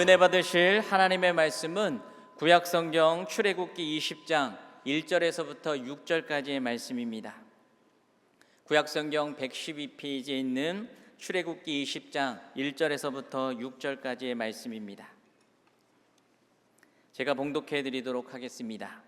은혜 받으실 하나님의 말씀은 구약성경 출애굽기 20장 1절에서부터 6절까지의 말씀입니다. 구약성경 112페이지에 있는 출애굽기 20장 1절에서부터 6절까지의 말씀입니다. 제가 봉독해 드리도록 하겠습니다.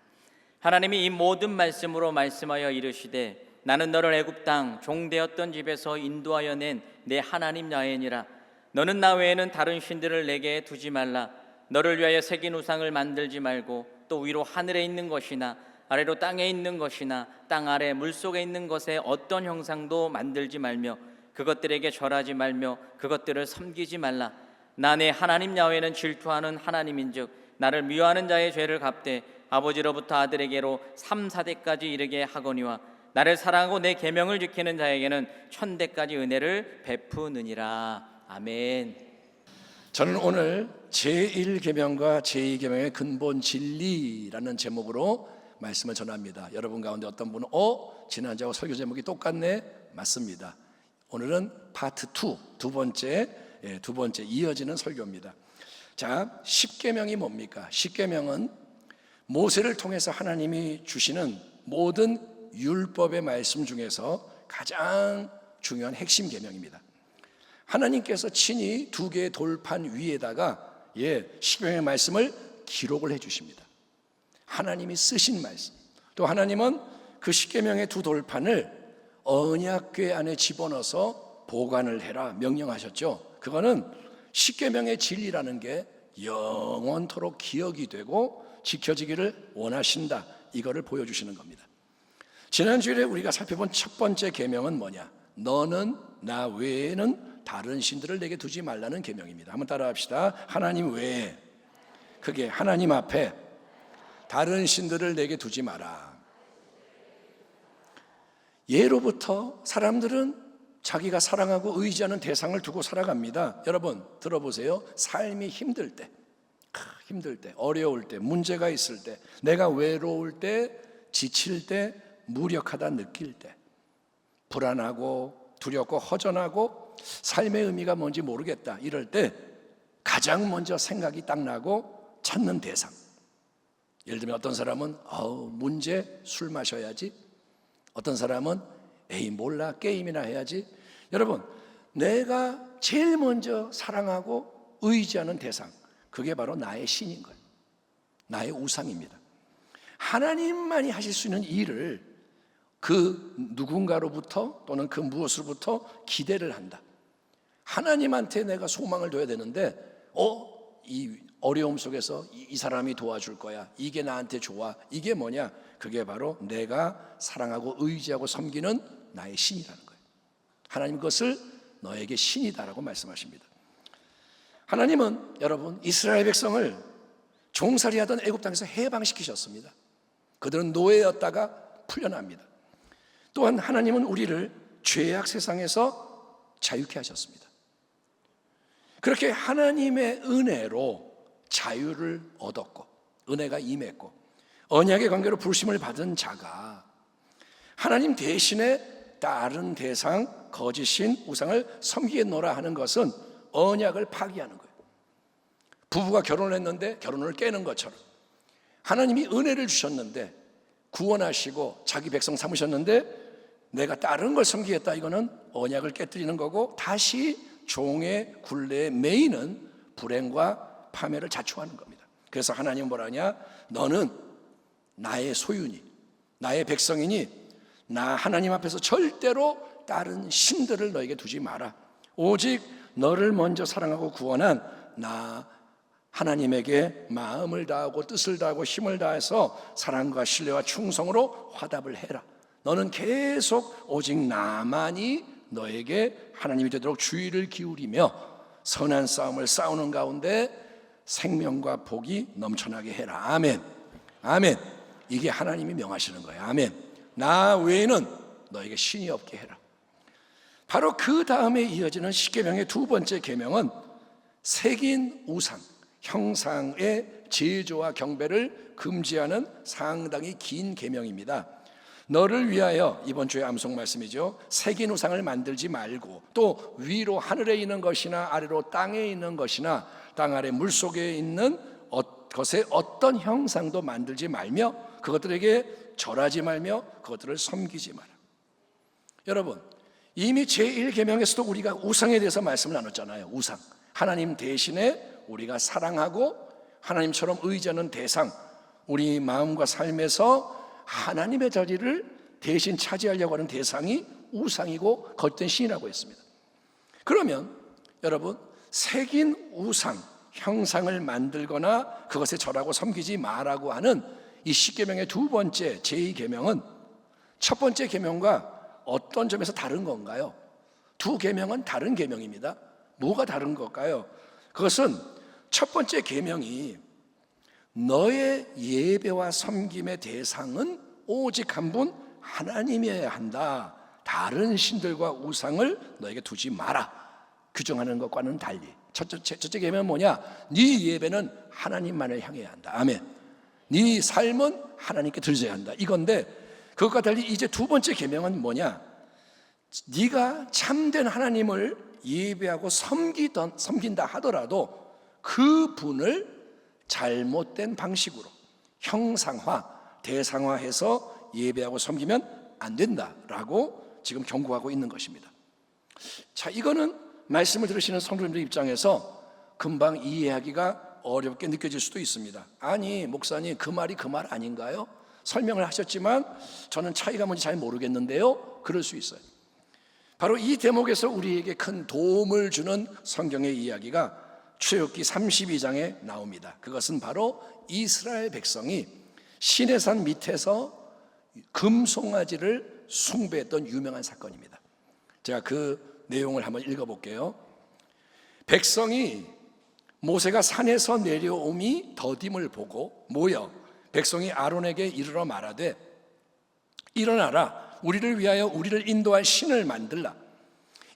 하나님이 이 모든 말씀으로 말씀하여 이르시되 나는 너를 애굽 땅 종되었던 집에서 인도하여 낸 내 하나님 야훼니라. 너는 나 외에는 다른 신들을 내게 두지 말라. 너를 위하여 새긴 우상을 만들지 말고 또 위로 하늘에 있는 것이나 아래로 땅에 있는 것이나 땅 아래 물속에 있는 것에 어떤 형상도 만들지 말며 그것들에게 절하지 말며 그것들을 섬기지 말라. 나 내 하나님 야훼는 질투하는 하나님인즉 나를 미워하는 자의 죄를 갚되 아버지로부터 아들에게로 3, 4대까지 이르게 하거니와 나를 사랑하고 내 계명을 지키는 자에게는 1000대까지 은혜를 베푸느니라. 아멘. 저는 오늘 제1계명과 제2계명의 근본 진리라는 제목으로 말씀을 전합니다. 여러분 가운데 어떤 분은 지난주하고 설교 제목이 똑같네? 맞습니다. 오늘은 파트 2, 두 번째 이어지는 설교입니다. 자, 10계명이 뭡니까? 10계명은 모세를 통해서 하나님이 주시는 모든 율법의 말씀 중에서 가장 중요한 핵심 계명입니다. 하나님께서 친히 두 개의 돌판 위에다가 10계명의 말씀을 기록을 해 주십니다. 하나님이 쓰신 말씀. 또 하나님은 그 10계명의 두 돌판을 언약궤 안에 집어넣어서 보관을 해라 명령하셨죠. 그거는 10계명의 진리라는 게 영원토록 기억이 되고 지켜지기를 원하신다, 이거를 보여주시는 겁니다. 지난주에 우리가 살펴본 첫 번째 계명은 뭐냐? 너는 나 외에는 다른 신들을 내게 두지 말라는 계명입니다. 한번 따라합시다. 하나님 외에, 그게 하나님 앞에 다른 신들을 내게 두지 마라. 예로부터 사람들은 자기가 사랑하고 의지하는 대상을 두고 살아갑니다. 여러분 들어보세요. 삶이 힘들 때, 어려울 때, 문제가 있을 때, 내가 외로울 때, 지칠 때, 무력하다 느낄 때, 불안하고 두렵고 허전하고 삶의 의미가 뭔지 모르겠다 이럴 때 가장 먼저 생각이 딱 나고 찾는 대상. 예를 들면 어떤 사람은 문제, 술 마셔야지. 어떤 사람은 몰라, 게임이나 해야지. 여러분, 내가 제일 먼저 사랑하고 의지하는 대상, 그게 바로 나의 신인 거예요. 나의 우상입니다. 하나님만이 하실 수 있는 일을 그 누군가로부터 또는 그 무엇으로부터 기대를 한다. 하나님한테 내가 소망을 둬야 되는데 이 어려움 속에서 이 사람이 도와줄 거야, 이게 나한테 좋아, 이게 뭐냐? 그게 바로 내가 사랑하고 의지하고 섬기는 나의 신이라는 거예요. 하나님 그것을 너에게 신이다라고 말씀하십니다. 하나님은 여러분 이스라엘 백성을 종살이하던 애굽 땅에서 해방시키셨습니다. 그들은 노예였다가 풀려납니다. 또한 하나님은 우리를 죄악 세상에서 자유케 하셨습니다. 그렇게 하나님의 은혜로 자유를 얻었고 은혜가 임했고 언약의 관계로 부르심을 받은 자가 하나님 대신에 다른 대상, 거짓신, 우상을 섬기겠노라 하는 것은 언약을 파기하는 거예요. 부부가 결혼을 했는데 결혼을 깨는 것처럼 하나님이 은혜를 주셨는데 구원하시고 자기 백성 삼으셨는데 내가 다른 걸 섬기겠다, 이거는 언약을 깨뜨리는 거고 다시 종의 굴레에 매이는 불행과 파멸을 자초하는 겁니다. 그래서 하나님은 뭐라냐? 너는 나의 소유니, 나의 백성이니 나 하나님 앞에서 절대로 다른 신들을 너에게 두지 마라. 오직 너를 먼저 사랑하고 구원한 나 하나님에게 마음을 다하고 뜻을 다하고 힘을 다해서 사랑과 신뢰와 충성으로 화답을 해라. 너는 계속 오직 나만이 너에게 하나님이 되도록 주의를 기울이며 선한 싸움을 싸우는 가운데 생명과 복이 넘쳐나게 해라. 아멘. 아멘. 이게 하나님이 명하시는 거예요. 아멘. 나 외에는 너에게 신이 없게 해라. 바로 그 다음에 이어지는 10계명의 두 번째 계명은 새긴 우상, 형상의 제조와 경배를 금지하는 상당히 긴 계명입니다. 너를 위하여, 이번 주의 암송 말씀이죠, 새긴 우상을 만들지 말고, 또 위로 하늘에 있는 것이나 아래로 땅에 있는 것이나 땅 아래 물속에 있는 것에 어떤 형상도 만들지 말며 그것들에게 절하지 말며 그것들을 섬기지 마라. 여러분, 이미 제1계명에서도 우리가 우상에 대해서 말씀을 나눴잖아요. 우상, 하나님 대신에 우리가 사랑하고 하나님처럼 의지하는 대상, 우리 마음과 삶에서 하나님의 자리를 대신 차지하려고 하는 대상이 우상이고 거짓된 신이라고 했습니다. 그러면 여러분, 새긴 우상, 형상을 만들거나 그것에 절하고 섬기지 마라고 하는 이 십계명의 두 번째 제2계명은 첫 번째 계명과 어떤 점에서 다른 건가요? 두 계명은 다른 계명입니다. 뭐가 다른 걸까요? 그것은 첫 번째 계명이 너의 예배와 섬김의 대상은 오직 한 분 하나님이어야 한다. 다른 신들과 우상을 너에게 두지 마라. 규정하는 것과는 달리 첫째 계명은 뭐냐? 네 예배는 하나님만을 향해야 한다. 아멘. 네 삶은 하나님께 드려야 한다. 이건데 그것과 달리 이제 두 번째 계명은 뭐냐? 네가 참된 하나님을 예배하고 섬긴다 하더라도 그 분을 잘못된 방식으로 형상화, 대상화해서 예배하고 섬기면 안 된다라고 지금 경고하고 있는 것입니다. 자, 이거는 말씀을 들으시는 성도님들 입장에서 금방 이해하기가 어렵게 느껴질 수도 있습니다. 아니, 목사님, 그 말이 그 말 아닌가요? 설명을 하셨지만 저는 차이가 뭔지 잘 모르겠는데요. 그럴 수 있어요. 바로 이 대목에서 우리에게 큰 도움을 주는 성경의 이야기가 출애굽기 32장에 나옵니다. 그것은 바로 이스라엘 백성이 시내산 밑에서 금송아지를 숭배했던 유명한 사건입니다. 제가 그 내용을 한번 읽어볼게요. 백성이 모세가 산에서 내려옴이 더딤을 보고 모여 백성이 아론에게 이르러 말하되 일어나라, 우리를 위하여 우리를 인도할 신을 만들라.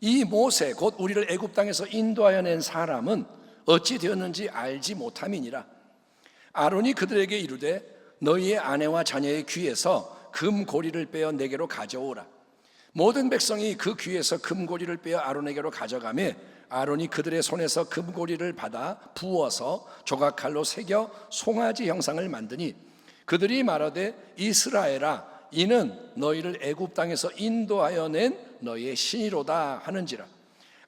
이 모세 곧 우리를 애굽 땅에서 인도하여 낸 사람은 어찌 되었는지 알지 못함이니라. 아론이 그들에게 이르되 너희의 아내와 자녀의 귀에서 금고리를 빼어 내게로 가져오라. 모든 백성이 그 귀에서 금고리를 빼어 아론에게로 가져가매 아론이 그들의 손에서 금고리를 받아 부어서 조각칼로 새겨 송아지 형상을 만드니 그들이 말하되 이스라엘아, 이는 너희를 애굽 땅에서 인도하여 낸 너희의 신이로다 하는지라.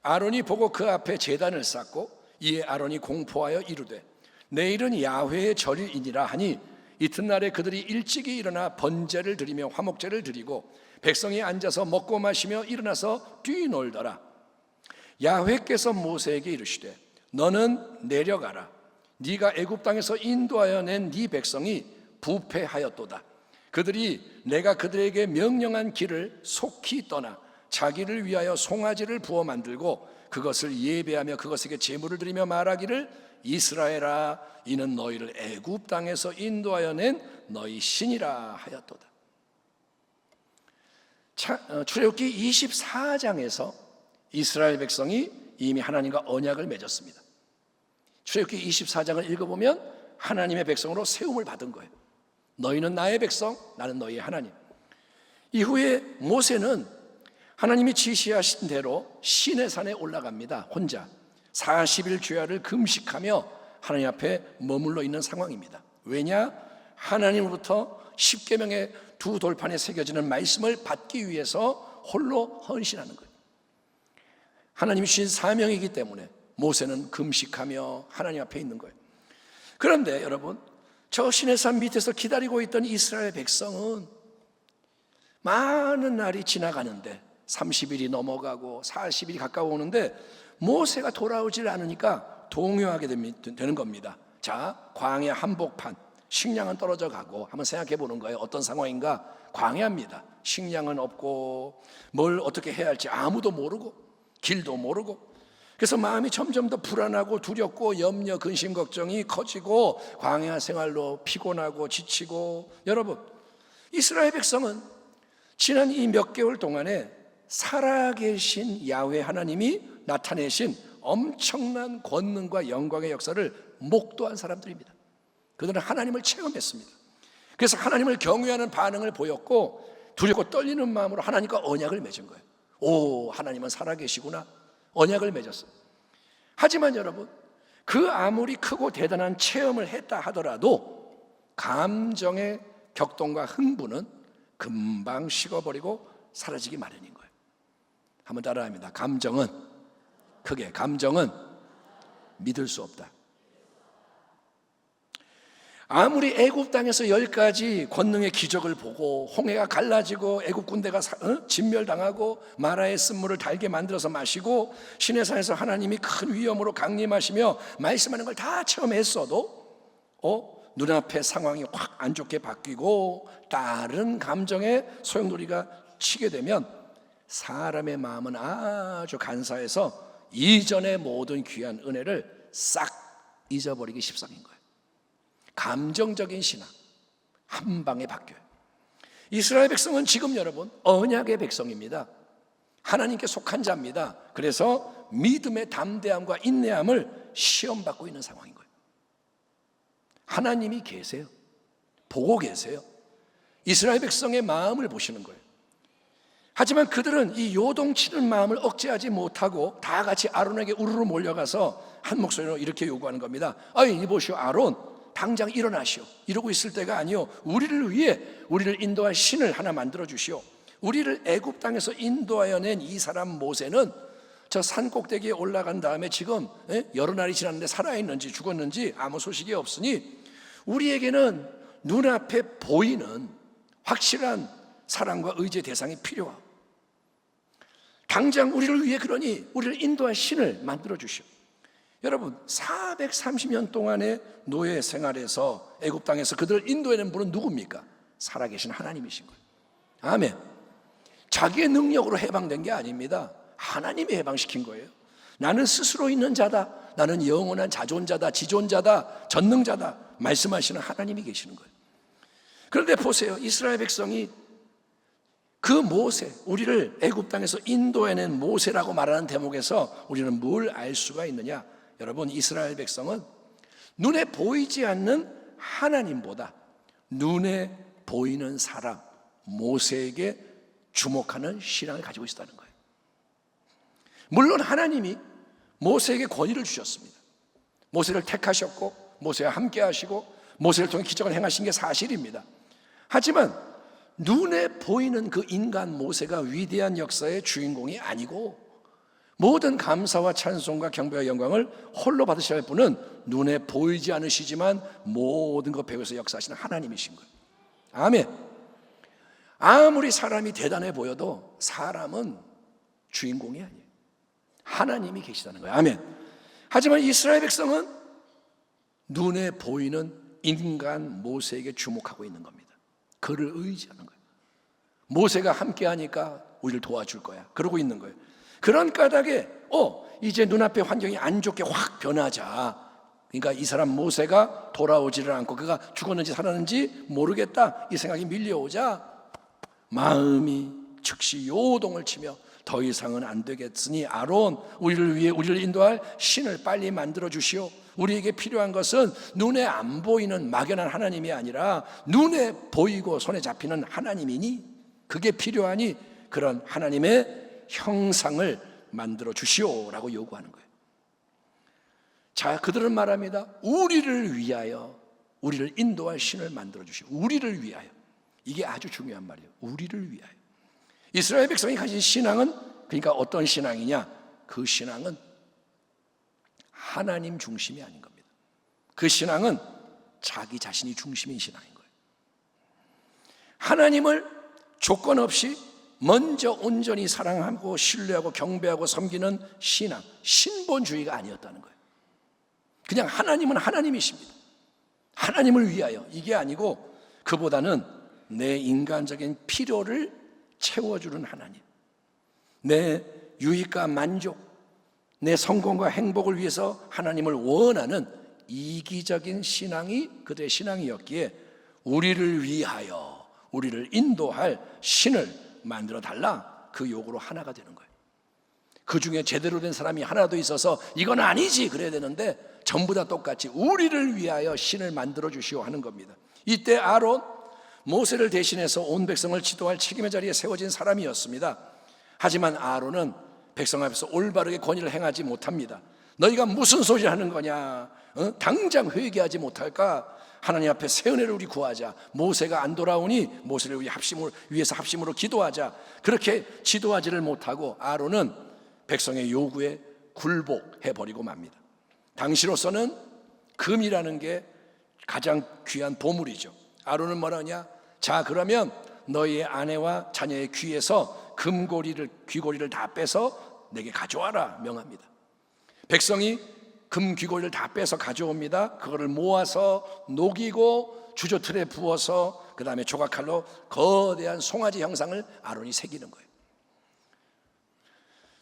아론이 보고 그 앞에 제단을 쌓고 이에 아론이 공포하여 이르되 내일은 야훼의 절일이니라 하니 이튿날에 그들이 일찍이 일어나 번제를 드리며 화목제를 드리고 백성이 앉아서 먹고 마시며 일어나서 뛰놀더라. 야훼께서 모세에게 이르시되 너는 내려가라. 네가 애굽 땅에서 인도하여 낸 네 백성이 부패하였도다. 그들이 내가 그들에게 명령한 길을 속히 떠나 자기를 위하여 송아지를 부어 만들고 그것을 예배하며 그것에게 제물을 드리며 말하기를 이스라엘아, 이는 너희를 애굽 땅에서 인도하여 낸 너희 신이라 하였도다. 출애굽기 24장에서 이스라엘 백성이 이미 하나님과 언약을 맺었습니다. 출애굽기 24장을 읽어보면 하나님의 백성으로 세움을 받은 거예요. 너희는 나의 백성, 나는 너희의 하나님. 이후에 모세는 하나님이 지시하신 대로 시내산에 올라갑니다. 혼자 40일 주야를 금식하며 하나님 앞에 머물러 있는 상황입니다. 왜냐? 하나님으로부터 십계명의 두 돌판에 새겨지는 말씀을 받기 위해서 홀로 헌신하는 거예요. 하나님이 주신 사명이기 때문에 모세는 금식하며 하나님 앞에 있는 거예요. 그런데 여러분, 저 시내산 밑에서 기다리고 있던 이스라엘 백성은 많은 날이 지나가는데 30일이 넘어가고 40일이 가까워오는데 모세가 돌아오질 않으니까 동요하게 되는 겁니다. 자, 광야 한복판, 식량은 떨어져 가고 한번 생각해 보는 거예요. 어떤 상황인가? 광야입니다. 식량은 없고 뭘 어떻게 해야 할지 아무도 모르고 길도 모르고, 그래서 마음이 점점 더 불안하고 두렵고 염려, 근심, 걱정이 커지고 광야 생활로 피곤하고 지치고. 여러분, 이스라엘 백성은 지난 이 몇 개월 동안에 살아계신 야훼 하나님이 나타내신 엄청난 권능과 영광의 역사를 목도한 사람들입니다. 그들은 하나님을 체험했습니다. 그래서 하나님을 경외하는 반응을 보였고 두렵고 떨리는 마음으로 하나님과 언약을 맺은 거예요. 오, 하나님은 살아계시구나. 언약을 맺었어요. 하지만 여러분, 그 아무리 크고 대단한 체험을 했다 하더라도 감정의 격동과 흥분은 금방 식어버리고 사라지기 마련인 거예요. 한번 따라합니다. 감정은, 크게, 감정은 믿을 수 없다. 아무리 애굽 땅에서 10가지 권능의 기적을 보고 홍해가 갈라지고 애굽 군대가 진멸당하고 마라의 쓴물을 달게 만들어서 마시고 시내산에서 하나님이 큰 위엄으로 강림하시며 말씀하는 걸 다 체험했어도 눈앞의 상황이 확 안 좋게 바뀌고 다른 감정의 소용돌이가 치게 되면 사람의 마음은 아주 간사해서 이전의 모든 귀한 은혜를 싹 잊어버리기 십상인 거예요. 감정적인 신앙 한 방에 바뀌어요. 이스라엘 백성은 지금 여러분 언약의 백성입니다. 하나님께 속한 자입니다. 그래서 믿음의 담대함과 인내함을 시험받고 있는 상황인 거예요. 하나님이 계세요. 보고 계세요. 이스라엘 백성의 마음을 보시는 거예요. 하지만 그들은 이 요동치는 마음을 억제하지 못하고 다 같이 아론에게 우르르 몰려가서 한 목소리로 이렇게 요구하는 겁니다. 이보시오 아론, 당장 일어나시오. 이러고 있을 때가 아니요, 우리를 위해 우리를 인도할 신을 하나 만들어 주시오. 우리를 애굽 땅에서 인도하여 낸 이 사람 모세는 저 산 꼭대기에 올라간 다음에 지금 여러 날이 지났는데 살아있는지 죽었는지 아무 소식이 없으니 우리에게는 눈앞에 보이는 확실한 사랑과 의지의 대상이 필요하오. 당장 우리를 위해 그러니 우리를 인도할 신을 만들어 주시오. 여러분 430년 동안의 노예 생활에서 애굽 땅에서 그들을 인도해낸 분은 누굽니까? 살아계신 하나님이신 거예요. 아멘. 자기의 능력으로 해방된 게 아닙니다. 하나님이 해방시킨 거예요. 나는 스스로 있는 자다, 나는 영원한 자존자다, 지존자다, 전능자다 말씀하시는 하나님이 계시는 거예요. 그런데 보세요, 이스라엘 백성이 그 모세, 우리를 애굽 땅에서 인도해낸 모세라고 말하는 대목에서 우리는 뭘 알 수가 있느냐? 여러분, 이스라엘 백성은 눈에 보이지 않는 하나님보다 눈에 보이는 사람 모세에게 주목하는 신앙을 가지고 있었다는 거예요. 물론 하나님이 모세에게 권위를 주셨습니다. 모세를 택하셨고 모세와 함께 하시고 모세를 통해 기적을 행하신 게 사실입니다. 하지만 눈에 보이는 그 인간 모세가 위대한 역사의 주인공이 아니고 모든 감사와 찬송과 경배와 영광을 홀로 받으셔야 할 분은 눈에 보이지 않으시지만 모든 것 배워서 역사하시는 하나님이신 거예요. 아멘. 아무리 사람이 대단해 보여도 사람은 주인공이 아니에요. 하나님이 계시다는 거예요. 아멘. 하지만 이스라엘 백성은 눈에 보이는 인간 모세에게 주목하고 있는 겁니다. 그를 의지하는 거예요. 모세가 함께 하니까 우리를 도와줄 거야, 그러고 있는 거예요. 그런 까닭에 이제 눈앞에 환경이 안 좋게 확 변하자, 그러니까 이 사람 모세가 돌아오지를 않고 그가 죽었는지 살았는지 모르겠다 이 생각이 밀려오자 마음이 즉시 요동을 치며 더 이상은 안 되겠으니 아론, 우리를 위해 우리를 인도할 신을 빨리 만들어 주시오. 우리에게 필요한 것은 눈에 안 보이는 막연한 하나님이 아니라 눈에 보이고 손에 잡히는 하나님이니 그게 필요하니 그런 하나님의 형상을 만들어 주시오라고 요구하는 거예요. 자, 그들은 말합니다. 우리를 위하여 우리를 인도할 신을 만들어 주시오. 우리를 위하여. 이게 아주 중요한 말이에요. 우리를 위하여. 이스라엘 백성이 가진 신앙은 그러니까 어떤 신앙이냐? 그 신앙은 하나님 중심이 아닌 겁니다. 그 신앙은 자기 자신이 중심인 신앙인 거예요. 하나님을 조건 없이 먼저 온전히 사랑하고 신뢰하고 경배하고 섬기는 신앙, 신본주의가 아니었다는 거예요. 그냥 하나님은 하나님이십니다. 하나님을 위하여 이게 아니고 그보다는 내 인간적인 필요를 채워주는 하나님, 내 유익과 만족, 내 성공과 행복을 위해서 하나님을 원하는 이기적인 신앙이 그들의 신앙이었기에 우리를 위하여 우리를 인도할 신을 만들어 달라, 그 요구로 하나가 되는 거예요. 그 중에 제대로 된 사람이 하나도 있어서 이건 아니지 그래야 되는데 전부 다 똑같이 우리를 위하여 신을 만들어 주시오 하는 겁니다. 이때 아론, 모세를 대신해서 온 백성을 지도할 책임의 자리에 세워진 사람이었습니다. 하지만 아론은 백성 앞에서 올바르게 권위를 행하지 못합니다. 너희가 무슨 소리를 하는 거냐? 당장 회개하지 못할까? 하나님 앞에 새 은혜를 우리 구하자. 모세가 안 돌아오니 모세를 위해서 합심으로 기도하자. 그렇게 지도하지를 못하고 아론은 백성의 요구에 굴복해버리고 맙니다. 당시로서는 금이라는 게 가장 귀한 보물이죠. 아론은 뭐라냐? 자, 그러면 너희의 아내와 자녀의 귀에서 귀고리를 다 빼서 내게 가져와라 명합니다. 백성이 금 귀고리를 다 빼서 가져옵니다. 그거를 모아서 녹이고 주조틀에 부어서 그 다음에 조각칼로 거대한 송아지 형상을 아론이 새기는 거예요.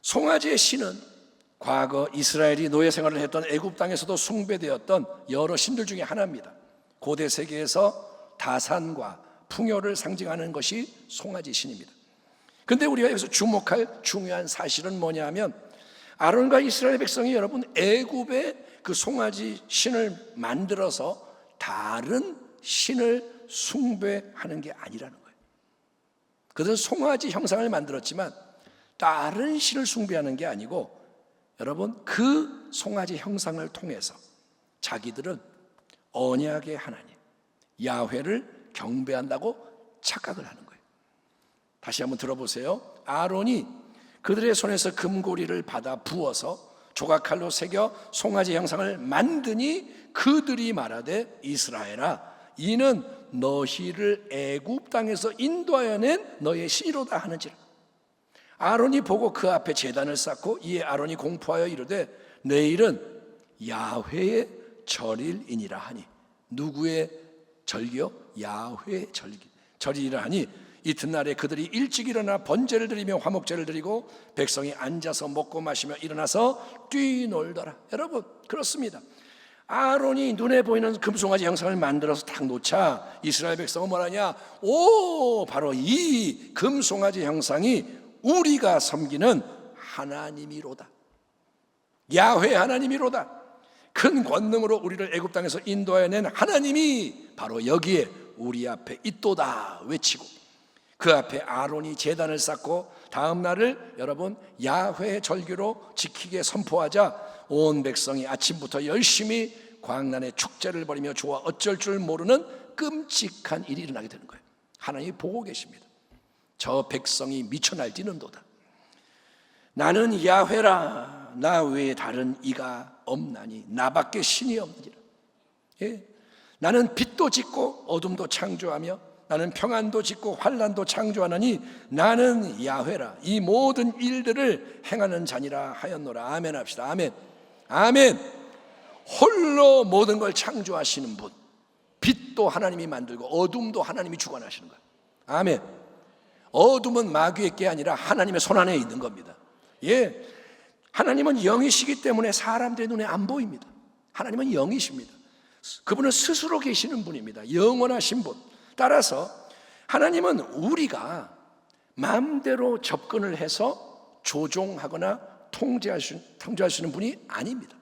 송아지의 신은 과거 이스라엘이 노예 생활을 했던 애굽 땅에서도 숭배되었던 여러 신들 중에 하나입니다. 고대 세계에서 다산과 풍요를 상징하는 것이 송아지 신입니다. 그런데 우리가 여기서 주목할 중요한 사실은 뭐냐 하면 아론과 이스라엘 백성이 여러분 애굽의 그 송아지 신을 만들어서 다른 신을 숭배하는 게 아니라는 거예요. 그들은 송아지 형상을 만들었지만 다른 신을 숭배하는 게 아니고 여러분 그 송아지 형상을 통해서 자기들은 언약의 하나님 야훼를 경배한다고 착각을 하는 거예요. 다시 한번 들어보세요. 아론이 그들의 손에서 금고리를 받아 부어서 조각칼로 새겨 송아지 형상을 만드니 그들이 말하되 이스라엘아 이는 너희를 애굽 땅에서 인도하여 낸 너의 신이로다 하는지라. 아론이 보고 그 앞에 제단을 쌓고 이에 아론이 공포하여 이르되 내일은 야훼의 절일이니라 하니. 누구의 절기요? 야훼의 절이라 하니 이튿날에 그들이 일찍 일어나 번제를 드리며 화목제를 드리고 백성이 앉아서 먹고 마시며 일어나서 뛰놀더라. 여러분 그렇습니다. 아론이 눈에 보이는 금송아지 형상을 만들어서 탁 놓자 이스라엘 백성은 뭐라냐? 오, 바로 이 금송아지 형상이 우리가 섬기는 하나님이로다. 야훼 하나님이로다. 큰 권능으로 우리를 애굽 땅에서 인도하여 낸 하나님이 바로 여기에 우리 앞에 있도다 외치고 그 앞에 아론이 제단을 쌓고 다음 날을 여러분 야훼 절기로 지키게 선포하자 온 백성이 아침부터 열심히 광란의 축제를 벌이며 좋아 어쩔 줄 모르는 끔찍한 일이 일어나게 되는 거예요. 하나님이 보고 계십니다. 저 백성이 미쳐 날뛰는도다. 나는 야훼라 나 외에 다른 이가 없나니 나밖에 신이 없느니라. 예? 나는 빛도 짓고 어둠도 창조하며 나는 평안도 짓고 환난도 창조하느니 나는 야훼라 이 모든 일들을 행하는 자니라 하였노라. 아멘 합시다. 아멘. 아멘. 홀로 모든 걸 창조하시는 분, 빛도 하나님이 만들고 어둠도 하나님이 주관하시는 거예요. 아멘. 어둠은 마귀의 게 아니라 하나님의 손 안에 있는 겁니다. 예, 하나님은 영이시기 때문에 사람들의 눈에 안 보입니다. 하나님은 영이십니다. 그분은 스스로 계시는 분입니다. 영원하신 분. 따라서 하나님은 우리가 마음대로 접근을 해서 조종하거나 통제할 수 있는 분이 아닙니다.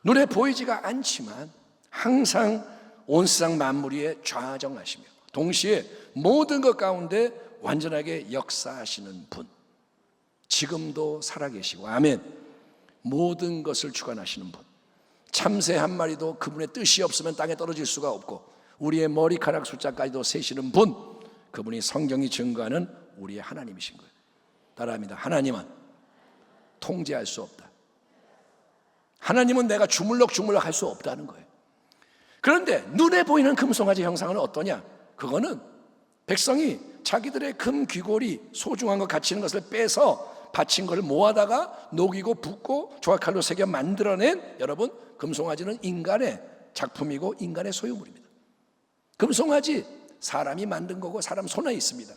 눈에 보이지가 않지만 항상 온 세상 만물 위에 좌정하시며 동시에 모든 것 가운데 완전하게 역사하시는 분, 지금도 살아계시고 아멘. 모든 것을 주관하시는 분, 참새 한 마리도 그분의 뜻이 없으면 땅에 떨어질 수가 없고 우리의 머리카락 숫자까지도 세시는 분, 그분이 성경이 증거하는 우리의 하나님이신 거예요. 따라합니다. 하나님은 통제할 수 없다. 하나님은 내가 주물럭주물럭 할 수 없다는 거예요. 그런데 눈에 보이는 금송아지 형상은 어떠냐? 그거는 백성이 자기들의 금 귀고리 소중한 것 가치는 것을 빼서 바친 것을 모아다가 녹이고 붓고 조각칼로 새겨 만들어낸 여러분 금송아지는 인간의 작품이고 인간의 소유물입니다. 금송아지 사람이 만든 거고 사람 손에 있습니다.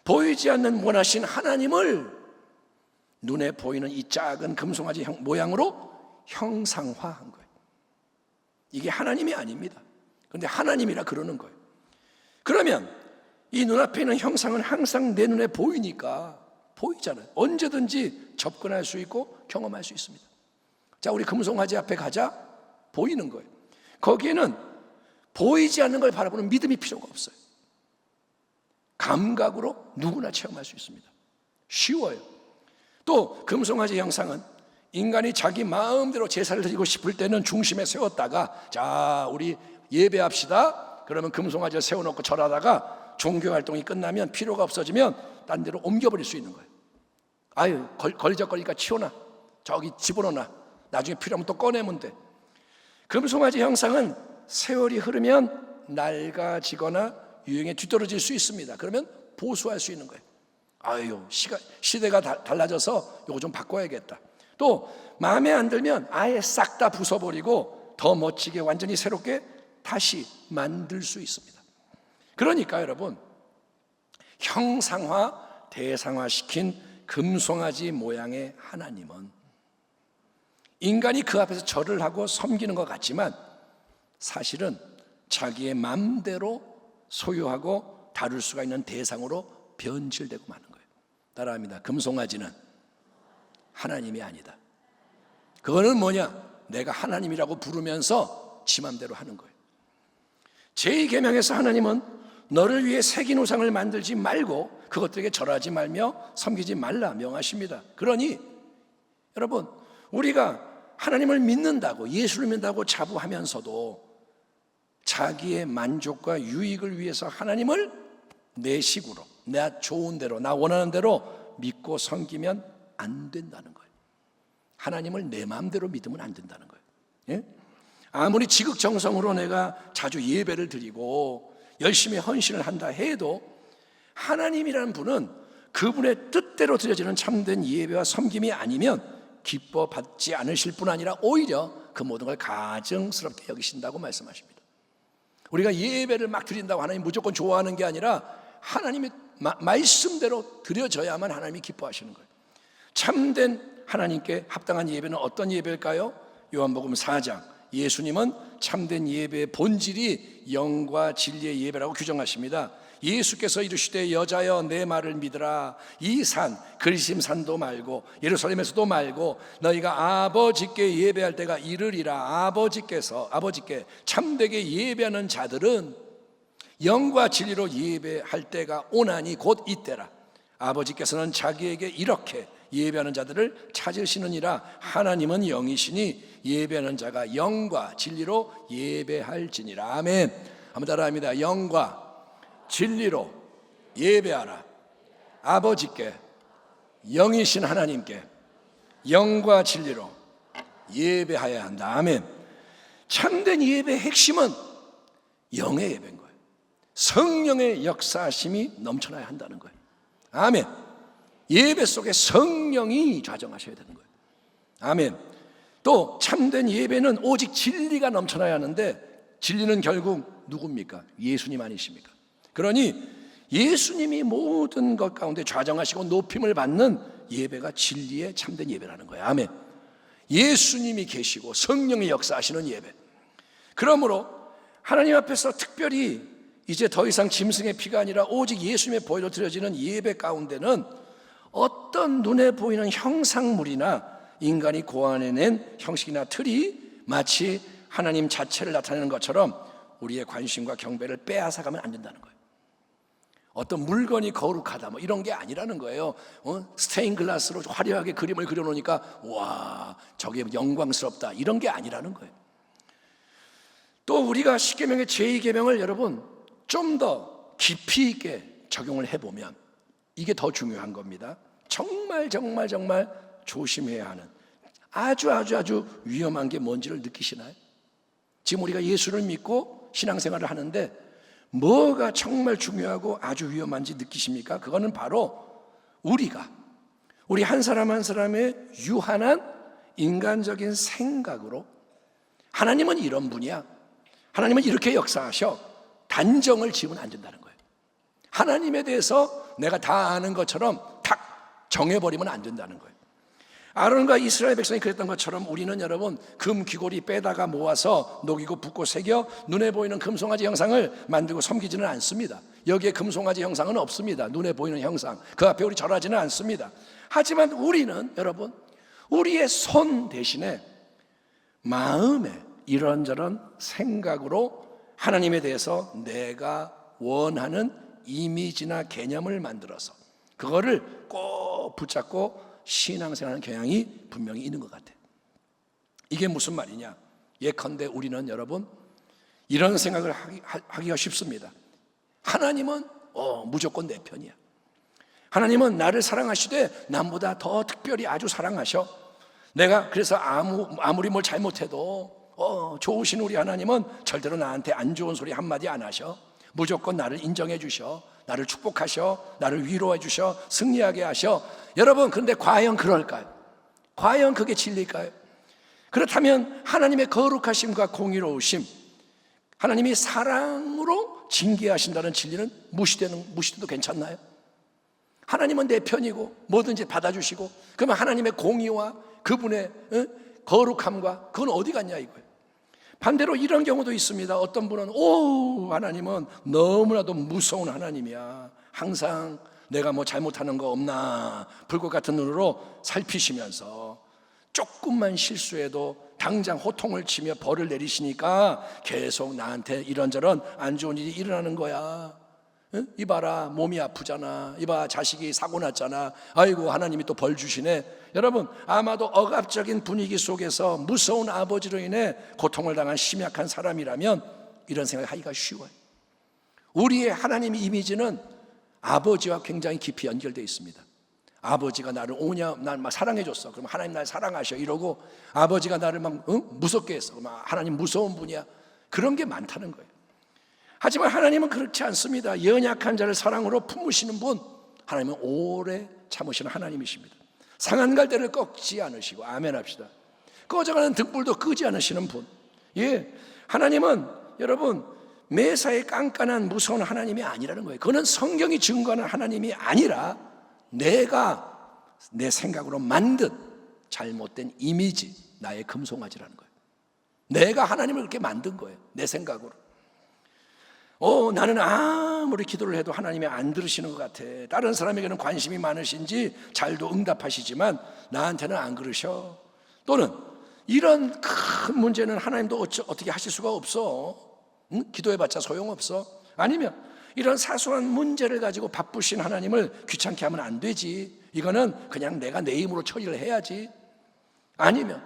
보이지 않는 원하신 하나님을 눈에 보이는 이 작은 금송아지 모양으로 형상화한 거예요. 이게 하나님이 아닙니다. 그런데 하나님이라 그러는 거예요. 그러면 이 눈앞에 있는 형상은 항상 내 눈에 보이니까 보이잖아요. 언제든지 접근할 수 있고 경험할 수 있습니다. 자, 우리 금송아지 앞에 가자. 보이는 거예요. 거기에는 보이지 않는 걸 바라보는 믿음이 필요가 없어요. 감각으로 누구나 체험할 수 있습니다. 쉬워요. 또 금송아지 형상은 인간이 자기 마음대로 제사를 드리고 싶을 때는 중심에 세웠다가 자 우리 예배합시다. 그러면 금송아지를 세워놓고 절하다가 종교활동이 끝나면 필요가 없어지면 딴 데로 옮겨버릴 수 있는 거예요. 아유 걸적거리니까 치워놔, 저기 집어넣어놔, 나중에 필요하면 또 꺼내면 돼. 금송아지 형상은 세월이 흐르면 낡아지거나 유행에 뒤떨어질 수 있습니다. 그러면 보수할 수 있는 거예요. 아유 시대가 달라져서 이거 좀 바꿔야겠다. 또 마음에 안 들면 아예 싹 다 부숴버리고 더 멋지게 완전히 새롭게 다시 만들 수 있습니다. 그러니까 여러분, 형상화, 대상화시킨 금송아지 모양의 하나님은 인간이 그 앞에서 절을 하고 섬기는 것 같지만 사실은 자기의 맘대로 소유하고 다룰 수가 있는 대상으로 변질되고 마는 거예요. 따라합니다. 금송아지는 하나님이 아니다. 그거는 뭐냐? 내가 하나님이라고 부르면서 지 맘대로 하는 거예요. 제2계명에서 하나님은 너를 위해 새긴 우상을 만들지 말고 그것들에게 절하지 말며 섬기지 말라 명하십니다. 그러니 여러분, 우리가 하나님을 믿는다고, 예수를 믿는다고 자부하면서도 자기의 만족과 유익을 위해서 하나님을 내 식으로, 내 좋은 대로, 나 원하는 대로 믿고 섬기면 안 된다는 거예요. 하나님을 내 마음대로 믿으면 안 된다는 거예요. 예? 아무리 지극정성으로 내가 자주 예배를 드리고 열심히 헌신을 한다 해도 하나님이라는 분은 그분의 뜻대로 드려지는 참된 예배와 섬김이 아니면 기뻐 받지 않으실 뿐 아니라 오히려 그 모든 걸 가증스럽게 여기신다고 말씀하십니다. 우리가 예배를 막 드린다고 하나님 무조건 좋아하는 게 아니라 하나님의 말씀대로 드려져야만 하나님이 기뻐하시는 거예요. 참된 하나님께 합당한 예배는 어떤 예배일까요? 요한복음 4장, 예수님은 참된 예배의 본질이 영과 진리의 예배라고 규정하십니다. 예수께서 이르시되 여자여 내 말을 믿으라. 이 산 그리심산도 말고 예루살렘에서도 말고 너희가 아버지께 예배할 때가 이르리라. 아버지께 참되게 예배하는 자들은 영과 진리로 예배할 때가 오나니 곧 이때라. 아버지께서는 자기에게 이렇게 예배하는 자들을 찾으시느니라. 하나님은 영이시니 예배하는 자가 영과 진리로 예배할지니라. 아멘. 한번 따라합니다. 영과 진리로 예배하라. 아버지께, 영이신 하나님께 영과 진리로 예배해야 한다. 아멘. 참된 예배의 핵심은 영의 예배인 거예요. 성령의 역사하심이 넘쳐나야 한다는 거예요. 아멘. 예배 속에 성령이 좌정하셔야 되는 거예요. 아멘. 또 참된 예배는 오직 진리가 넘쳐나야 하는데 진리는 결국 누굽니까? 예수님 아니십니까? 그러니 예수님이 모든 것 가운데 좌정하시고 높임을 받는 예배가 진리의 참된 예배라는 거예요. 아멘. 예수님이 계시고 성령이 역사하시는 예배. 그러므로 하나님 앞에서 특별히 이제 더 이상 짐승의 피가 아니라 오직 예수님의 보혈로 드려지는 예배 가운데는 어떤 눈에 보이는 형상물이나 인간이 고안해낸 형식이나 틀이 마치 하나님 자체를 나타내는 것처럼 우리의 관심과 경배를 빼앗아가면 안 된다는 거예요. 어떤 물건이 거룩하다 뭐 이런 게 아니라는 거예요. 스테인 글라스로 화려하게 그림을 그려놓으니까 와 저게 영광스럽다 이런 게 아니라는 거예요. 또 우리가 십계명의 제2계명을 여러분 좀 더 깊이 있게 적용을 해보면 이게 더 중요한 겁니다. 정말 조심해야 하는 아주 위험한 게 뭔지를 느끼시나요? 지금 우리가 예수를 믿고 신앙생활을 하는데 뭐가 정말 중요하고 아주 위험한지 느끼십니까? 그거는 바로 우리 한 사람 한 사람의 유한한 인간적인 생각으로 하나님은 이런 분이야, 하나님은 이렇게 역사하셔 단정을 지으면 안 된다는 거예요. 하나님에 대해서 내가 다 아는 것처럼 탁 정해버리면 안 된다는 거예요. 아론과 이스라엘 백성이 그랬던 것처럼 우리는 여러분 금 귀고리 빼다가 모아서 녹이고 붓고 새겨 눈에 보이는 금송아지 형상을 만들고 섬기지는 않습니다. 여기에 금송아지 형상은 없습니다. 눈에 보이는 형상 그 앞에 우리 절하지는 않습니다. 하지만 우리는 여러분 우리의 손 대신에 마음에 이런저런 생각으로 하나님에 대해서 내가 원하는 이미지나 개념을 만들어서 그거를 꼭 붙잡고 신앙생활하는 경향이 분명히 있는 것 같아요. 이게 무슨 말이냐? 예컨대 우리는 여러분 이런 생각을 하기가 쉽습니다. 하나님은 무조건 내 편이야. 하나님은 나를 사랑하시되 남보다 더 특별히 아주 사랑하셔. 내가 그래서 아무리 뭘 잘못해도 좋으신 우리 하나님은 절대로 나한테 안 좋은 소리 한마디 안 하셔. 무조건 나를 인정해 주셔. 나를 축복하셔. 나를 위로해 주셔. 승리하게 하셔. 여러분, 그런데 과연 그럴까요? 과연 그게 진리일까요? 그렇다면 하나님의 거룩하심과 공의로우심, 하나님이 사랑으로 징계하신다는 진리는 무시돼도 괜찮나요? 하나님은 내 편이고 뭐든지 받아주시고, 그러면 하나님의 공의와 그분의 거룩함과 그건 어디 갔냐 이거예요. 반대로 이런 경우도 있습니다. 어떤 분은 하나님은 너무나도 무서운 하나님이야. 항상 내가 뭐 잘못하는 거 없나 불꽃 같은 눈으로 살피시면서 조금만 실수해도 당장 호통을 치며 벌을 내리시니까 계속 나한테 이런저런 안 좋은 일이 일어나는 거야. 응? 이봐라, 몸이 아프잖아. 이봐, 자식이 사고 났잖아. 아이고, 하나님이 또 벌 주시네. 여러분, 아마도 억압적인 분위기 속에서 무서운 아버지로 인해 고통을 당한 심약한 사람이라면 이런 생각을 하기가 쉬워요. 우리의 하나님의 이미지는 아버지와 굉장히 깊이 연결되어 있습니다. 아버지가 나를 날 막 사랑해줬어. 그럼 하나님 날 사랑하셔. 이러고 아버지가 나를 막 무섭게 했어. 그럼 하나님 무서운 분이야. 그런 게 많다는 거예요. 하지만 하나님은 그렇지 않습니다. 연약한 자를 사랑으로 품으시는 분, 하나님은 오래 참으시는 하나님이십니다. 상한 갈대를 꺾지 않으시고, 아멘 합시다. 꺼져가는 등불도 끄지 않으시는 분. 하나님은 여러분 매사에 깐깐한 무서운 하나님이 아니라는 거예요. 그거는 성경이 증거하는 하나님이 아니라 내가 내 생각으로 만든 잘못된 이미지, 나의 금송아지라는 거예요. 내가 하나님을 그렇게 만든 거예요. 내 생각으로. 나는 아무리 기도를 해도 하나님이 안 들으시는 것 같아. 다른 사람에게는 관심이 많으신지 잘도 응답하시지만 나한테는 안 그러셔. 또는 이런 큰 문제는 하나님도 어떻게 하실 수가 없어. 기도해봤자 소용없어. 아니면 이런 사소한 문제를 가지고 바쁘신 하나님을 귀찮게 하면 안 되지. 이거는 그냥 내가 내 힘으로 처리를 해야지. 아니면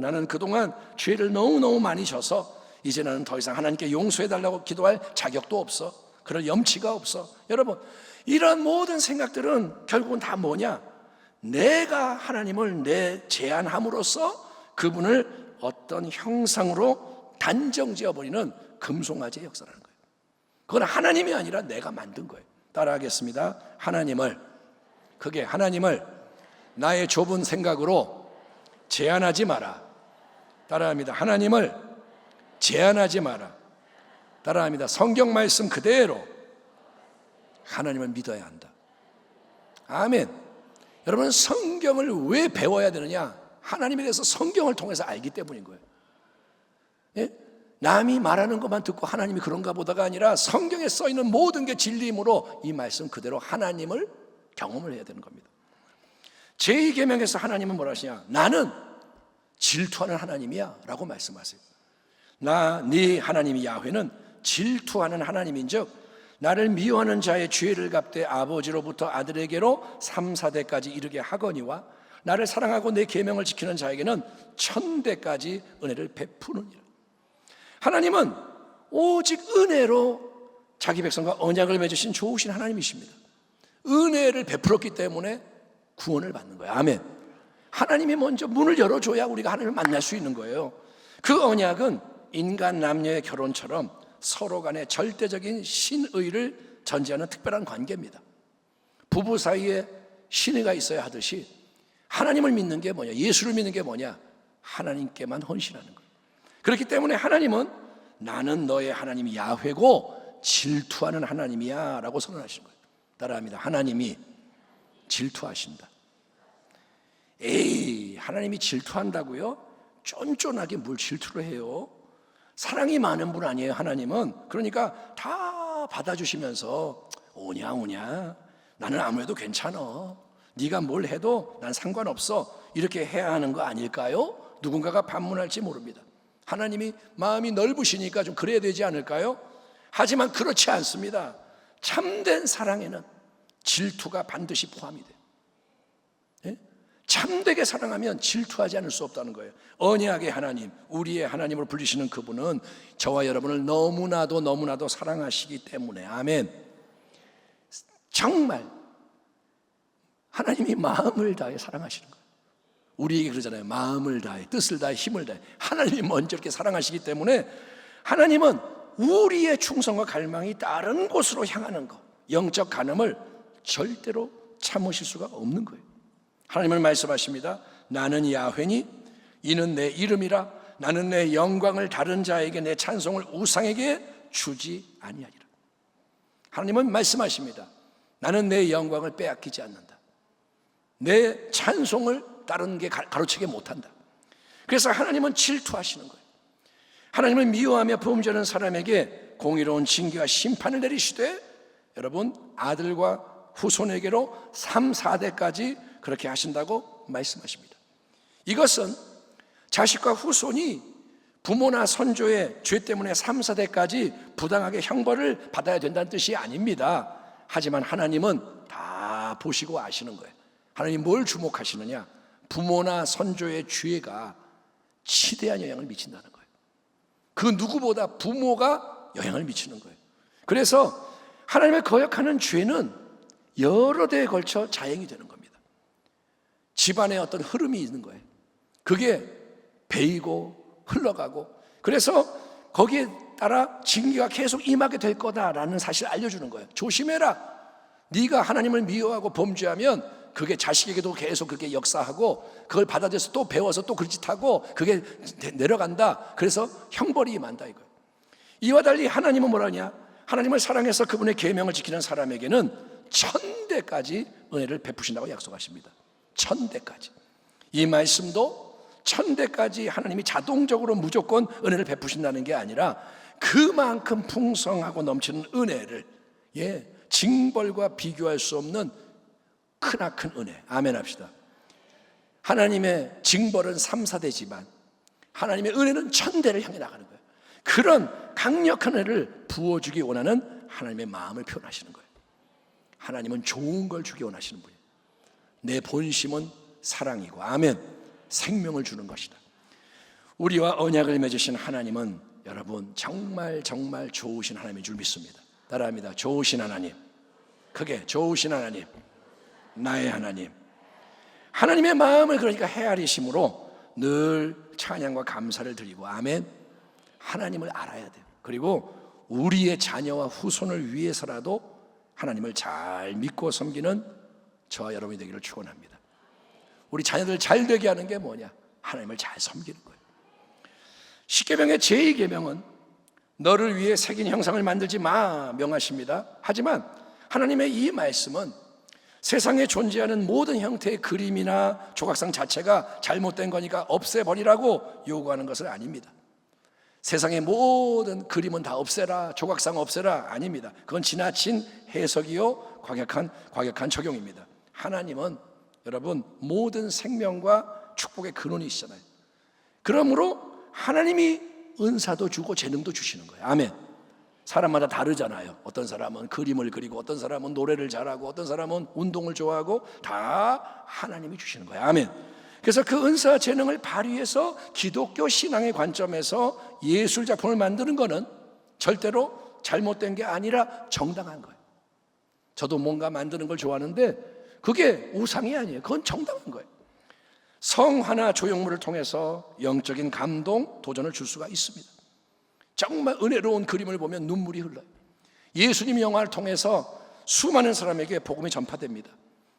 나는 그동안 죄를 너무너무 많이 져서 이제 나는 더 이상 하나님께 용서해달라고 기도할 자격도 없어. 그럴 염치가 없어. 여러분, 이런 모든 생각들은 결국은 다 뭐냐? 내가 하나님을 제한함으로써 그분을 어떤 형상으로 단정지어버리는 금송아지의 역사라는 거예요. 그건 하나님이 아니라 내가 만든 거예요. 따라하겠습니다. 하나님을 나의 좁은 생각으로 제한하지 마라. 따라합니다. 하나님을 제한하지 마라. 따라합니다. 성경 말씀 그대로 하나님을 믿어야 한다. 아멘. 여러분, 성경을 왜 배워야 되느냐? 하나님에 대해서 성경을 통해서 알기 때문인 거예요. 남이 말하는 것만 듣고 하나님이 그런가 보다가 아니라 성경에 써있는 모든 게 진리이므로 이 말씀 그대로 하나님을 경험을 해야 되는 겁니다. 제2계명에서 하나님은 뭐라 하시냐? 나는 질투하는 하나님이야 라고 말씀하세요. 네 하나님이 야훼는 질투하는 하나님인즉 나를 미워하는 자의 죄를 갚되 아버지로부터 아들에게로 3, 4대까지 이르게 하거니와 나를 사랑하고 내 계명을 지키는 자에게는 1000대까지 은혜를 베푸느니라. 하나님은 오직 은혜로 자기 백성과 언약을 맺으신 좋으신 하나님이십니다. 은혜를 베풀었기 때문에 구원을 받는 거예요. 아멘. 하나님이 먼저 문을 열어줘야 우리가 하나님을 만날 수 있는 거예요. 그 언약은 인간 남녀의 결혼처럼 서로 간의 절대적인 신의를 전제하는 특별한 관계입니다. 부부 사이에 신의가 있어야 하듯이 하나님을 믿는 게 뭐냐? 예수를 믿는 게 뭐냐? 하나님께만 헌신하는 거예요. 그렇기 때문에 하나님은 나는 너의 하나님 야훼고 질투하는 하나님이야 라고 선언하신 거예요. 따라합니다. 하나님이 질투하신다. 하나님이 질투한다고요? 쫀쫀하게 뭘 질투를 해요? 사랑이 많은 분 아니에요, 하나님은. 그러니까 다 받아주시면서 오냐 나는 아무래도 괜찮아. 네가 뭘 해도 난 상관없어. 이렇게 해야 하는 거 아닐까요? 누군가가 반문할지 모릅니다. 하나님이 마음이 넓으시니까 좀 그래야 되지 않을까요? 하지만 그렇지 않습니다. 참된 사랑에는 질투가 반드시 포함이 돼요. 예? 참되게 사랑하면 질투하지 않을 수 없다는 거예요. 언약의 하나님, 우리의 하나님으로 불리시는 그분은 저와 여러분을 너무나도 사랑하시기 때문에, 아멘. 정말 하나님이 마음을 다해 사랑하시는 거예요. 우리에게 그러잖아요. 마음을 다해, 뜻을 다해, 힘을 다해. 하나님이 먼저 이렇게 사랑하시기 때문에 하나님은 우리의 충성과 갈망이 다른 곳으로 향하는 것, 영적 간음을 절대로 참으실 수가 없는 거예요. 하나님은 말씀하십니다. 나는 야훼니 이는 내 이름이라. 나는 내 영광을 다른 자에게, 내 찬송을 우상에게 주지 아니하리라. 하나님은 말씀하십니다. 나는 내 영광을 빼앗기지 않는다. 내 찬송을 다른 게 가로채게 못한다. 그래서 하나님은 질투하시는 거예요. 하나님을 미워하며 범죄하는 사람에게 공의로운 징계와 심판을 내리시되, 여러분, 아들과 후손에게로 3, 4대까지 그렇게 하신다고 말씀하십니다. 이것은 자식과 후손이 부모나 선조의 죄 때문에 3, 4대까지 부당하게 형벌을 받아야 된다는 뜻이 아닙니다. 하지만 하나님은 다 보시고 아시는 거예요. 하나님 뭘 주목하시느냐? 부모나 선조의 죄가 지대한 영향을 미친다는 거예요. 그 누구보다 부모가 영향을 미치는 거예요. 그래서 하나님을 거역하는 죄는 여러 대에 걸쳐 자행이 되는 겁니다. 집안에 어떤 흐름이 있는 거예요. 그게 배이고 흘러가고, 그래서 거기에 따라 징계가 계속 임하게 될 거다라는 사실을 알려주는 거예요. 조심해라. 네가 하나님을 미워하고 범죄하면 그게 자식에게도 계속 그렇게 역사하고, 그걸 받아들여서 또 배워서 또 그짓하고 그게 내려간다. 그래서 형벌이 임한다 이거예요. 이와 달리 하나님은 뭐라냐? 하나님을 사랑해서 그분의 계명을 지키는 사람에게는 1000대까지 은혜를 베푸신다고 약속하십니다. 1000대까지. 이 말씀도 1000대까지 하나님이 자동적으로 무조건 은혜를 베푸신다는 게 아니라 그만큼 풍성하고 넘치는 은혜를, 징벌과 비교할 수 없는 크나큰 은혜. 아멘 합시다. 하나님의 징벌은 3, 4대지만 하나님의 은혜는 1000대를 향해 나가는 거예요. 그런 강력한 은혜를 부어주기 원하는 하나님의 마음을 표현하시는 거예요. 하나님은 좋은 걸 주기 원하시는 분이에요. 내 본심은 사랑이고, 아멘, 생명을 주는 것이다. 우리와 언약을 맺으신 하나님은 여러분 정말 좋으신 하나님인 줄 믿습니다. 따라합니다. 좋으신 하나님. 크게, 좋으신 하나님, 나의 하나님. 하나님의 마음을 그러니까 헤아리심으로 늘 찬양과 감사를 드리고, 아멘, 하나님을 알아야 돼요. 그리고 우리의 자녀와 후손을 위해서라도 하나님을 잘 믿고 섬기는 저와 여러분이 되기를 축원합니다. 우리 자녀들 잘 되게 하는 게 뭐냐? 하나님을 잘 섬기는 거예요. 십계명의 제2계명은 너를 위해 새긴 형상을 만들지 마 명하십니다. 하지만 하나님의 이 말씀은 세상에 존재하는 모든 형태의 그림이나 조각상 자체가 잘못된 거니까 없애버리라고 요구하는 것은 아닙니다. 세상의 모든 그림은 다 없애라, 조각상 없애라, 아닙니다. 그건 지나친 해석이요 과격한 적용입니다. 하나님은 여러분 모든 생명과 축복의 근원이시잖아요. 그러므로 하나님이 은사도 주고 재능도 주시는 거예요. 아멘. 사람마다 다르잖아요. 어떤 사람은 그림을 그리고, 어떤 사람은 노래를 잘하고, 어떤 사람은 운동을 좋아하고, 다 하나님이 주시는 거예요. 아멘. 그래서 그 은사 재능을 발휘해서 기독교 신앙의 관점에서 예술 작품을 만드는 거는 절대로 잘못된 게 아니라 정당한 거예요. 저도 뭔가 만드는 걸 좋아하는데 그게 우상이 아니에요. 그건 정당한 거예요. 성화나 조형물을 통해서 영적인 감동, 도전을 줄 수가 있습니다. 정말 은혜로운 그림을 보면 눈물이 흘러요. 예수님 영화를 통해서 수많은 사람에게 복음이 전파됩니다.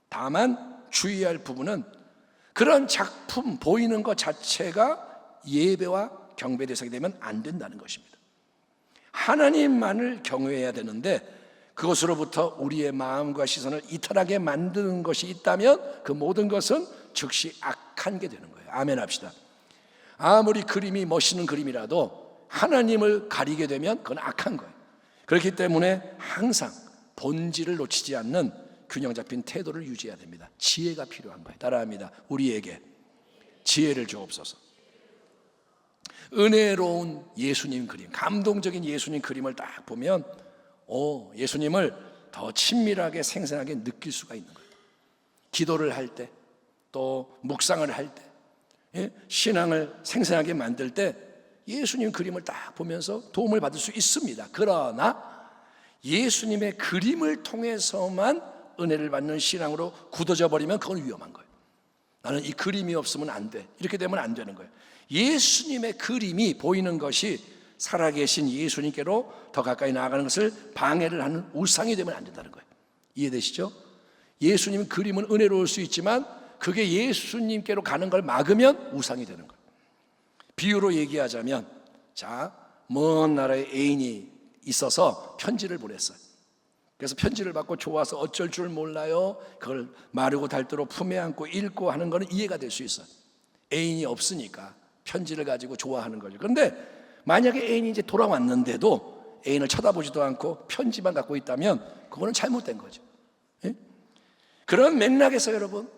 다만 주의할 부분은 그런 작품 보이는 것 자체가 예배와 경배 대상이 되면 안 된다는 것입니다. 하나님만을 경외해야 되는데 그것으로부터 우리의 마음과 시선을 이탈하게 만드는 것이 있다면 그 모든 것은 즉시 악한 게 되는 거예요. 아멘 합시다. 아무리 그림이 멋있는 그림이라도 하나님을 가리게 되면 그건 악한 거예요. 그렇기 때문에 항상 본질을 놓치지 않는 균형 잡힌 태도를 유지해야 됩니다. 지혜가 필요한 거예요. 따라합니다. 우리에게 지혜를 주옵소서. 은혜로운 예수님 그림, 감동적인 예수님 그림을 딱 보면 예수님을 더 친밀하게 생생하게 느낄 수가 있는 거예요. 기도를 할 때, 또 묵상을 할 때, 신앙을 생생하게 만들 때 예수님 그림을 딱 보면서 도움을 받을 수 있습니다. 그러나 예수님의 그림을 통해서만 은혜를 받는 신앙으로 굳어져 버리면 그건 위험한 거예요. 나는 이 그림이 없으면 안 돼, 이렇게 되면 안 되는 거예요. 예수님의 그림이 보이는 것이 살아계신 예수님께로 더 가까이 나아가는 것을 방해를 하는 우상이 되면 안 된다는 거예요. 이해되시죠? 예수님 그림은 은혜로울 수 있지만 그게 예수님께로 가는 걸 막으면 우상이 되는 거예요. 비유로 얘기하자면, 먼 나라에 애인이 있어서 편지를 보냈어요. 그래서 편지를 받고 좋아서 어쩔 줄 몰라요. 그걸 마르고 닳도록 품에 안고 읽고 하는 거는 이해가 될 수 있어요. 애인이 없으니까 편지를 가지고 좋아하는 거죠. 그런데 만약에 애인이 이제 돌아왔는데도 애인을 쳐다보지도 않고 편지만 갖고 있다면 그거는 잘못된 거죠. 그런 맥락에서 여러분,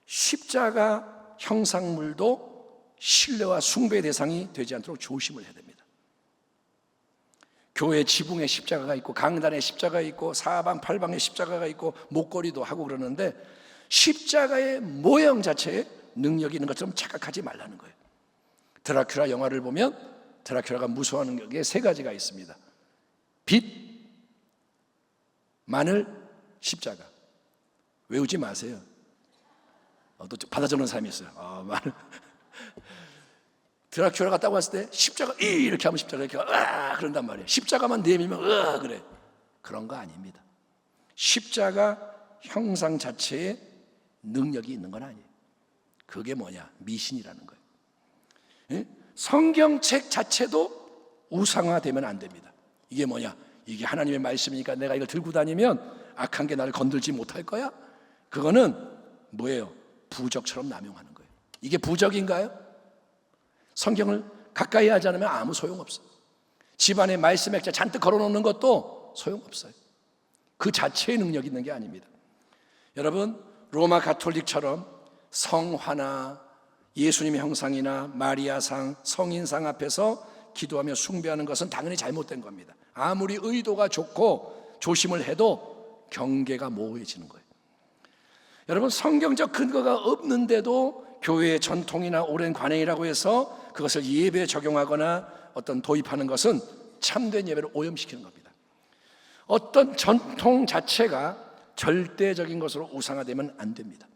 십자가 형상물도 신뢰와 숭배의 대상이 되지 않도록 조심을 해야 됩니다. 교회 지붕에 십자가가 있고 강단에 십자가가 있고 사방팔방에 십자가가 있고 목걸이도 하고 그러는데 십자가의 모형 자체에 능력이 있는 것처럼 착각하지 말라는 거예요. 드라큘라 영화를 보면 드라큘라가 무서워하는 게 세 가지가 있습니다. 빛, 마늘, 십자가. 외우지 마세요. 또 받아 적는 사람이 있어요. 마늘. 드라큘라가 딱 왔을 때 십자가 이렇게 하면 십자가 이렇게 그런단 말이에요. 십자가만 내밀면 그래. 그런 거 아닙니다. 십자가 형상 자체에 능력이 있는 건 아니에요. 그게 뭐냐? 미신이라는 거예요. 성경책 자체도 우상화되면 안 됩니다. 이게 뭐냐? 이게 하나님의 말씀이니까 내가 이걸 들고 다니면 악한 게 나를 건들지 못할 거야? 그거는 뭐예요? 부적처럼 남용하는 거예요. 이게 부적인가요? 성경을 가까이 하지 않으면 아무 소용없어요. 집안에 말씀 액자 잔뜩 걸어놓는 것도 소용없어요. 그 자체의 능력이 있는 게 아닙니다. 여러분, 로마 가톨릭처럼 성화나 예수님의 형상이나 마리아상, 성인상 앞에서 기도하며 숭배하는 것은 당연히 잘못된 겁니다. 아무리 의도가 좋고 조심을 해도 경계가 모호해지는 거예요. 여러분, 성경적 근거가 없는데도 교회의 전통이나 오랜 관행이라고 해서 그것을 예배에 적용하거나 어떤 도입하는 것은 참된 예배를 오염시키는 겁니다. 어떤 전통 자체가 절대적인 것으로 우상화되면 안 됩니다.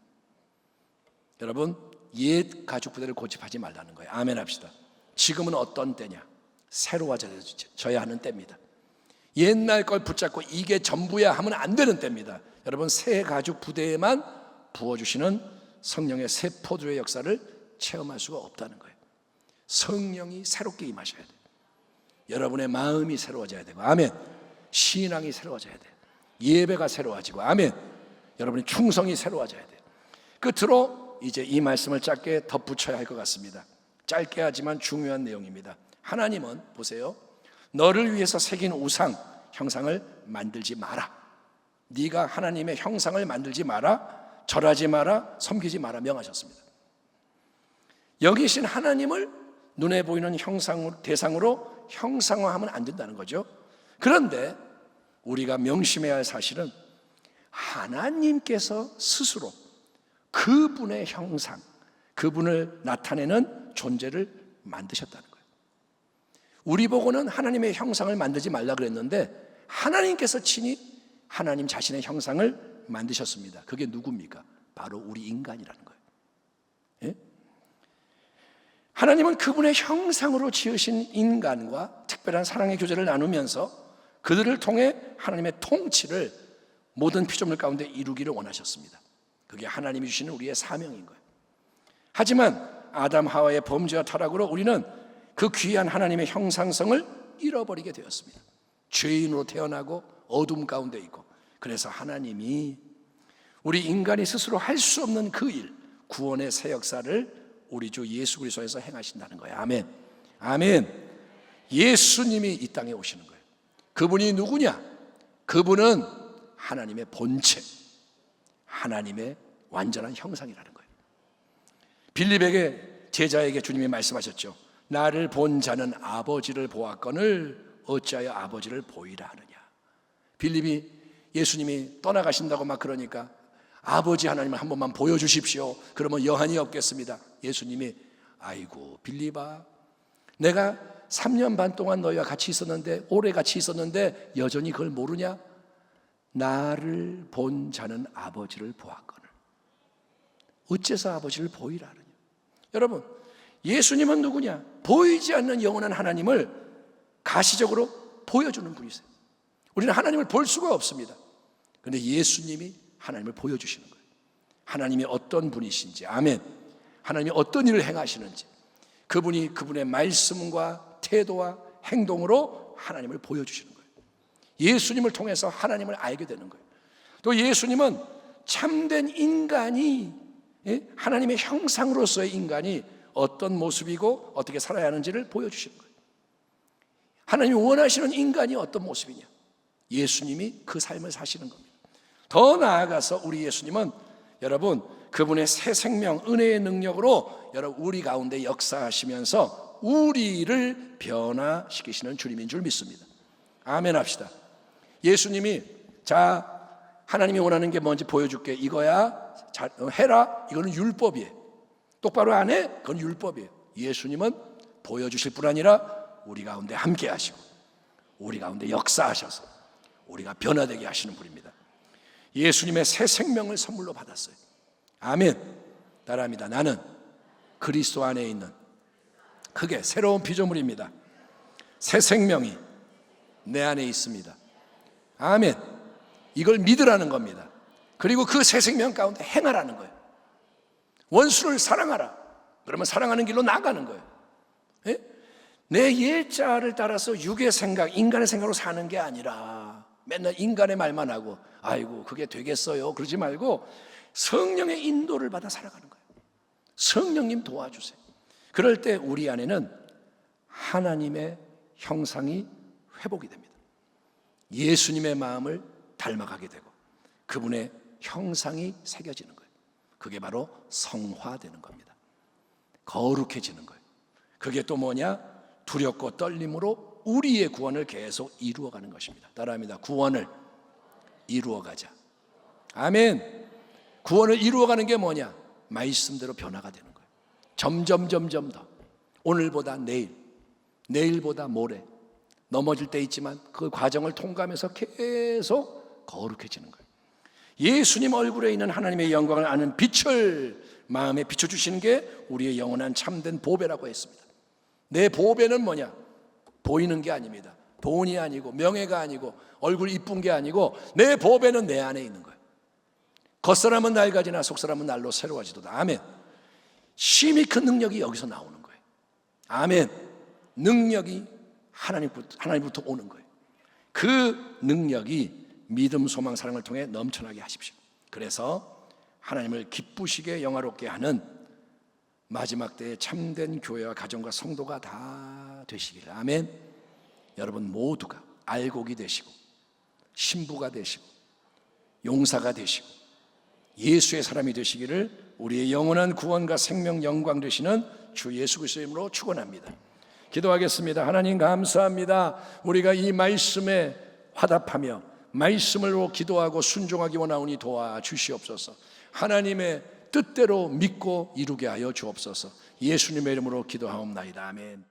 여러분, 옛 가죽 부대를 고집하지 말라는 거예요. 아멘 합시다. 지금은 어떤 때냐? 새로워져야 하는 때입니다. 옛날 걸 붙잡고 이게 전부야 하면 안 되는 때입니다. 여러분, 새 가죽 부대에만 부어주시는 성령의 새 포도의 역사를 체험할 수가 없다는 거예요. 성령이 새롭게 임하셔야 돼요. 여러분의 마음이 새로워져야 되고, 아멘. 신앙이 새로워져야 돼요. 예배가 새로워지고, 아멘. 여러분의 충성이 새로워져야 돼요. 끝으로 이제 이 말씀을 짧게 덧붙여야 할 것 같습니다. 짧게 하지만 중요한 내용입니다. 하나님은 보세요, 너를 위해서 새긴 우상, 형상을 만들지 마라. 네가 하나님의 형상을 만들지 마라, 절하지 마라, 섬기지 마라 명하셨습니다. 여기 계신 하나님을 눈에 보이는 대상으로 형상화하면 안 된다는 거죠. 그런데 우리가 명심해야 할 사실은 하나님께서 스스로 그분의 형상, 그분을 나타내는 존재를 만드셨다는 거예요. 우리 보고는 하나님의 형상을 만들지 말라 그랬는데 하나님께서 친히 하나님 자신의 형상을 만드셨습니다. 그게 누굽니까? 바로 우리 인간이라는 거예요. 예? 하나님은 그분의 형상으로 지으신 인간과 특별한 사랑의 교제를 나누면서 그들을 통해 하나님의 통치를 모든 피조물 가운데 이루기를 원하셨습니다. 그게 하나님이 주시는 우리의 사명인 거예요. 하지만 아담 하와의 범죄와 타락으로 우리는 그 귀한 하나님의 형상성을 잃어버리게 되었습니다. 죄인으로 태어나고 어둠 가운데 있고, 그래서 하나님이 우리 인간이 스스로 할 수 없는 그 일, 구원의 새 역사를 우리 주 예수 그리스도에서 행하신다는 거예요. 아멘. 아멘. 예수님이 이 땅에 오시는 거예요. 그분이 누구냐? 그분은 하나님의 본체, 하나님의 완전한 형상이라는 거예요. 빌립에게, 제자에게 주님이 말씀하셨죠. 나를 본 자는 아버지를 보았거늘 어찌하여 아버지를 보이라 하느냐. 빌립이 예수님이 떠나가신다고 막 그러니까 아버지 하나님을 한 번만 보여주십시오. 그러면 여한이 없겠습니다. 예수님이 아이고 빌립아, 내가 3년 반 동안 너희와 같이 있었는데, 오래 같이 있었는데 여전히 그걸 모르냐? 나를 본 자는 아버지를 보았거늘 어째서 아버지를 보이라 하느냐. 여러분, 예수님은 누구냐? 보이지 않는 영원한 하나님을 가시적으로 보여주는 분이세요. 우리는 하나님을 볼 수가 없습니다. 그런데 예수님이 하나님을 보여주시는 거예요. 하나님이 어떤 분이신지, 아멘. 하나님이 어떤 일을 행하시는지, 그분이 그분의 말씀과 태도와 행동으로 하나님을 보여주시는 거예요. 예수님을 통해서 하나님을 알게 되는 거예요. 또 예수님은 참된 인간이, 하나님의 형상으로서의 인간이 어떤 모습이고 어떻게 살아야 하는지를 보여주시는 거예요. 하나님이 원하시는 인간이 어떤 모습이냐? 예수님이 그 삶을 사시는 겁니다. 더 나아가서 우리 예수님은 여러분 그분의 새 생명, 은혜의 능력으로 여러분 우리 가운데 역사하시면서 우리를 변화시키시는 주님인 줄 믿습니다. 아멘 합시다. 예수님이 자, 하나님이 원하는 게 뭔지 보여줄게. 이거야. 잘 해라. 이거는 율법이에요. 똑바로 안 해? 그건 율법이에요. 예수님은 보여주실 뿐 아니라 우리 가운데 함께 하시고 우리 가운데 역사하셔서 우리가 변화되게 하시는 분입니다. 예수님의 새 생명을 선물로 받았어요. 아멘. 따라합니다. 나는 그리스도 안에 있는 그게 새로운 피조물입니다. 새 생명이 내 안에 있습니다. 아멘. 이걸 믿으라는 겁니다. 그리고 그 새 생명 가운데 행하라는 거예요. 원수를 사랑하라. 그러면 사랑하는 길로 나가는 거예요. 예? 내 옛자를 따라서 육의 생각, 인간의 생각으로 사는 게 아니라 맨날 인간의 말만 하고 아이고 그게 되겠어요 그러지 말고 성령의 인도를 받아 살아가는 거예요. 성령님 도와주세요. 그럴 때 우리 안에는 하나님의 형상이 회복이 됩니다. 예수님의 마음을 닮아가게 되고 그분의 형상이 새겨지는 거예요. 그게 바로 성화되는 겁니다. 거룩해지는 거예요. 그게 또 뭐냐? 두렵고 떨림으로 우리의 구원을 계속 이루어가는 것입니다. 따라합니다. 구원을 이루어가자. 아멘. 구원을 이루어가는 게 뭐냐? 말씀대로 변화가 되는 거예요. 점점 더 오늘보다 내일, 내일보다 모레 넘어질 때 있지만 그 과정을 통과하면서 계속 거룩해지는 거예요. 예수님 얼굴에 있는 하나님의 영광을 아는 빛을 마음에 비춰주시는 게 우리의 영원한 참된 보배라고 했습니다. 내 보배는 뭐냐? 보이는 게 아닙니다. 돈이 아니고 명예가 아니고 얼굴 이쁜 게 아니고 내 보배는 내 안에 있는 거예요. 겉사람은 낡아지나 속사람은 날로 새로워지도다. 아멘. 심히 큰 능력이 여기서 나오는 거예요. 아멘. 능력이 하나님부터 오는 거예요. 그 능력이 믿음, 소망, 사랑을 통해 넘쳐나게 하십시오. 그래서 하나님을 기쁘시게 영화롭게 하는 마지막 때의 참된 교회와 가정과 성도가 다 되시기를. 아멘. 여러분 모두가 알곡이 되시고 신부가 되시고 용사가 되시고 예수의 사람이 되시기를 우리의 영원한 구원과 생명 영광 되시는 주 예수 그리스도의 이름으로 축원합니다. 기도하겠습니다. 하나님 감사합니다. 우리가 이 말씀에 화답하며 말씀으로 기도하고 순종하기 원하오니 도와주시옵소서. 하나님의 뜻대로 믿고 이루게 하여 주옵소서. 예수님의 이름으로 기도하옵나이다. 아멘.